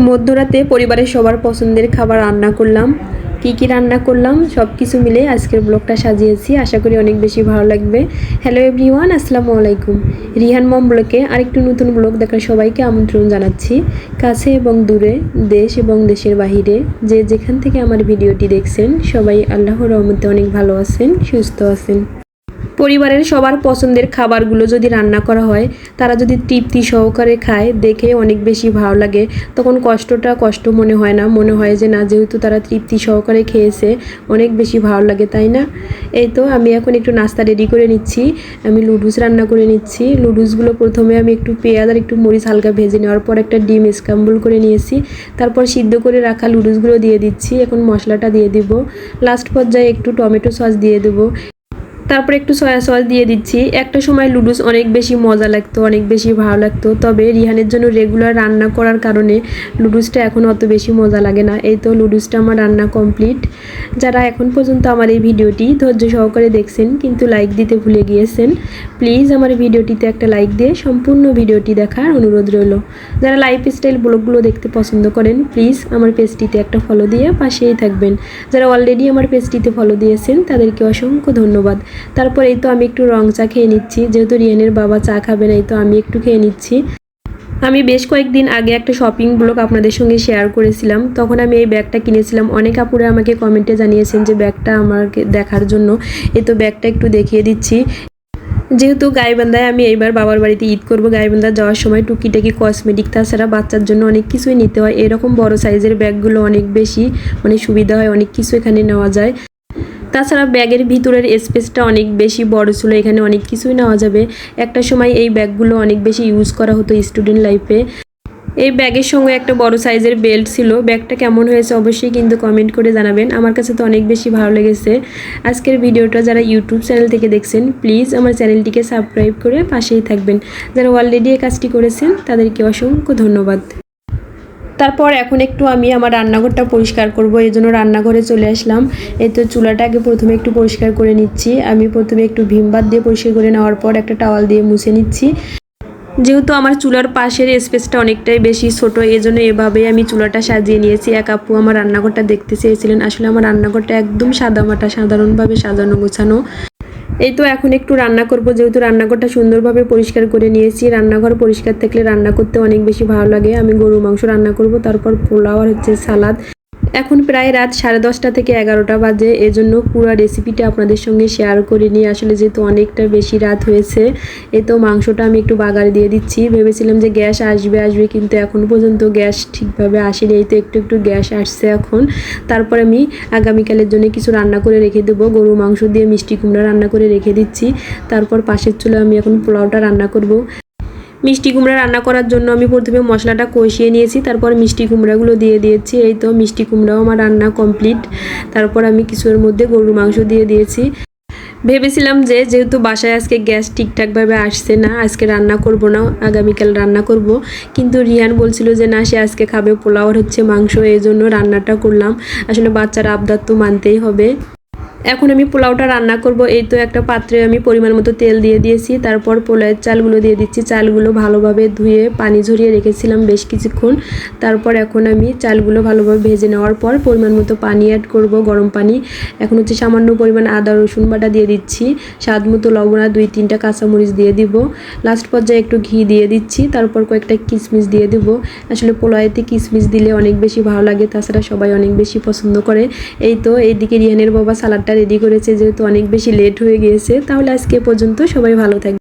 মধ্যরাতে পরিবারের সবার পছন্দের খাবার রান্না করলাম। কি রান্না করলাম সব কিছু মিলে আজকের ব্লগটা সাজিয়েছি, আশা করি অনেক বেশি ভালো লাগবে। হ্যালো এভরিওয়ান, আসসালামু আলাইকুম। রিহান মম ব্লগে আরেকটু নতুন ব্লগ দেখার সবাইকে আমন্ত্রণ জানাচ্ছি। কাছে এবং দূরে, দেশ এবং দেশের বাহিরে যে যেখান থেকে আমার ভিডিওটি দেখছেন, সবাই আল্লাহর রহমতে অনেক ভালো আছেন, সুস্থ আছেন। পরিবারের সবার পছন্দের খাবারগুলো যদি রান্না করা হয়, তারা যদি তৃপ্তি সহকারে খায়, দেখে অনেক বেশি ভালো লাগে। তখন কষ্টটা কষ্ট মনে হয় না, মনে হয় যে না, যেহেতু তারা তৃপ্তি সহকারে খেয়েছে, অনেক বেশি ভালো লাগে, তাই না? এই তো আমি এখন একটু নাস্তা রেডি করে নিচ্ছি। আমি লুডুস রান্না করে নিচ্ছি। লুডুসগুলো প্রথমে আমি একটু পেঁয়াজ আর একটু মরিচ হালকা ভেজে নেওয়ার পর একটা ডিম স্ক্র্যাম্বল করে নিয়েছি। তারপর সিদ্ধ করে রাখা লুডুসগুলো দিয়ে দিচ্ছি। এখন মশলাটা দিয়ে দিব। লাস্ট পর্যায়ে একটু টমেটো সস দিয়ে দেবো। তারপর একটু সয়া সস দিয়ে দিচ্ছি। একটা সময় লুডুস অনেক বেশি মজা লাগতো, অনেক বেশি ভালো লাগতো। তবে রিহানের জন্য রেগুলার রান্না করার কারণে লুডুসটা এখন অত বেশি মজা লাগে না। এই তো লুডুসটা আমার রান্না কমপ্লিট। যারা এখন পর্যন্ত আমার এই ভিডিওটি ধৈর্য সহকারে দেখছেন কিন্তু লাইক দিতে ভুলে গিয়েছেন, প্লিজ আমার ভিডিওটিতে একটা লাইক দিয়ে সম্পূর্ণ ভিডিওটি দেখার অনুরোধ রইল। যারা লাইফস্টাইল ব্লগগুলো দেখতে পছন্দ করেন, প্লিজ আমার পেজটিতে একটা ফলো দিয়ে পাশেই থাকবেন। যারা অলরেডি আমার পেজটিতে ফলো দিয়েছেন তাদেরকে অসংখ্য ধন্যবাদ। তারপর এই তো আমি একটু রং চা খেয়ে নিচ্ছি, যেহেতু রিয়ানের বাবা চা খাবে না, এই তো আমি একটু খেয়ে নিচ্ছি। আমি বেশ কয়েকদিন আগে একটা শপিং ব্লগ আপনাদের সঙ্গে শেয়ার করেছিলাম, তখন আমি এই ব্যাগটা কিনেছিলাম। অনেক আপুরা আমাকে কমেন্টে জানিয়েছেন যে ব্যাগটা আমাকে দেখার জন্য। এই তো ব্যাগটা একটু দেখিয়ে দিচ্ছি। যেহেতু গাইবান্ধায় আমি এইবার বাবার বাড়িতে ঈদ করব, গাইবান্ধা যাওয়ার সময় টুকিটাকি কসমেটিক, তাছাড়া বাচ্চার জন্য অনেক কিছুই নিতে হয়। এরকম বড় সাইজের ব্যাগগুলো অনেক বেশি সুবিধা হয়, অনেক কিছু এখানে নেওয়া যায়। তাছাড়া ব্যাগের ভিতরের স্পেসটা অনেক বেশি বড় ছিল, এখানে অনেক কিছুই নেওয়া যাবে। একটা সময় এই ব্যাগগুলো অনেক বেশি ইউজ করা হতো স্টুডেন্ট লাইফে। এই ব্যাগের সঙ্গে একটা বড় সাইজের বেল্ট ছিল। ব্যাগটা কেমন হয়েছে অবশ্যই কিন্তু কমেন্ট করে জানাবেন। আমার কাছে তো অনেক বেশি ভালো লেগেছে। আজকের ভিডিওটা যারা ইউটিউব চ্যানেল থেকে দেখছেন, প্লিজ আমার চ্যানেলটিকে সাবস্ক্রাইব করে পাশেই থাকবেন। যারা অলরেডি এই কাজটি করেছেন তাদেরকে অসংখ্য ধন্যবাদ। তারপর এখন একটু আমি আমার রান্নাঘরটা পরিষ্কার করব, এই জন্য রান্নাঘরে চলে আসলাম। এই তো চুলাটাকে প্রথমে একটু পরিষ্কার করে নিচ্ছি। আমি প্রথমে একটু ভীম বাদ দিয়ে পরিষ্কার করে নেওয়ার পর একটা টাওয়াল দিয়ে মুছে নিচ্ছি। যেহেতু আমার চুলার পাশের স্পেসটা অনেকটাই বেশি ছোট, এই জন্য এভাবেই আমি চুলাটা সাজিয়ে নিয়েছি। এক আপু আমার রান্নাঘরটা দেখতে চেয়েছিলেন। আসলে আমার রান্নাঘরটা একদম সাদামাটা, সাধারণভাবে সাজানো গোছানো। এই তো এখন একটু রান্না করব, যেহেতু রান্নাঘরটা সুন্দরভাবে পরিষ্কার করে নিয়েছি। রান্নাঘর পরিষ্কার থাকলে রান্না করতে অনেক বেশি ভালো লাগে। আমি গরু মাংস রান্না করব, তারপর পোলাও আর সালাদ। এখন প্রায় রাত 10:30 থেকে 11টা বাজে, এজন্য পুরো রেসিপিটা আপনাদের সঙ্গে শেয়ার করিনি। আসলে যেহেতু অনেকটা বেশি রাত হয়েছে। এই তো মাংসটা আমি একটু বাগার দিয়ে দিচ্ছি। ভেবেছিলাম যে গ্যাস আসবে, কিন্তু এখন পর্যন্ত গ্যাস ঠিকভাবে আসেনি। এই তো একটু গ্যাস আসছে এখন। তারপর আমি আগামীকালের জন্য কিছু রান্না করে রেখে দেবো। গরু মাংস দিয়ে মিষ্টি কুমড়া রান্না করে রেখে দিচ্ছি। তারপর পাশের চুলে আমি এখন পোলাওটা রান্না করব। মিষ্টি কুমড়া রান্না করার জন্য আমি প্রথমে মশলাটা কষিয়ে নিয়েছি, তারপর মিষ্টি কুমড়াগুলো দিয়ে দিয়েছি। এই তো মিষ্টি কুমড়াও আমার রান্না কমপ্লিট। তারপর আমি কিছুর মধ্যে গরুর মাংস দিয়ে দিয়েছি। ভেবেছিলাম যে যেহেতু বাসায় আজকে গ্যাস ঠিকঠাকভাবে আসছে না, আজকে রান্না করব না, আগামীকাল রান্না করব। কিন্তু রিহান বলছিল যে না, সে আজকে খাবে পোলাও আর মাংস, এই জন্য রান্নাটা করলাম। আসলে বাচ্চারা আবদার তো মানতেই হবে। এখন আমি পোলাওটা রান্না করব। এই তো একটা পাত্রে আমি পরিমাণ মতো তেল দিয়ে দিয়েছি। তারপর পোলাওয়ের চালগুলো দিয়ে দিচ্ছি। চালগুলো ভালোভাবে ধুয়ে পানি ঝরিয়ে রেখেছিলাম বেশ কিছুক্ষণ। তারপর এখন আমি চালগুলো ভালোভাবে ভেজে নেওয়ার পর পরিমাণ মতো পানি অ্যাড করব, গরম পানি। এখন সামান্য পরিমাণ আদা রসুন বাটা দিয়ে দিচ্ছি। স্বাদ মতো লবণ আর 2-3টা কাঁচামরিচ দিয়ে দিব। লাস্ট পর্যায়ে একটু ঘি দিয়ে দিচ্ছি। তারপর কয়েকটা কিশমিশ দিয়ে দিব। আসলে পোলাওতে কিশমিশ দিলে অনেক বেশি ভালো লাগে, তাছাড়া সবাই অনেক বেশি পছন্দ করে। এই তো এইদিকে রিহানের বাবা সালাডটা রেডি করেছে, যেহেতু অনেক বেশি লেট হয়ে গিয়েছে। তাহলে আজকে পর্যন্ত, সবাই ভালো থাকবে।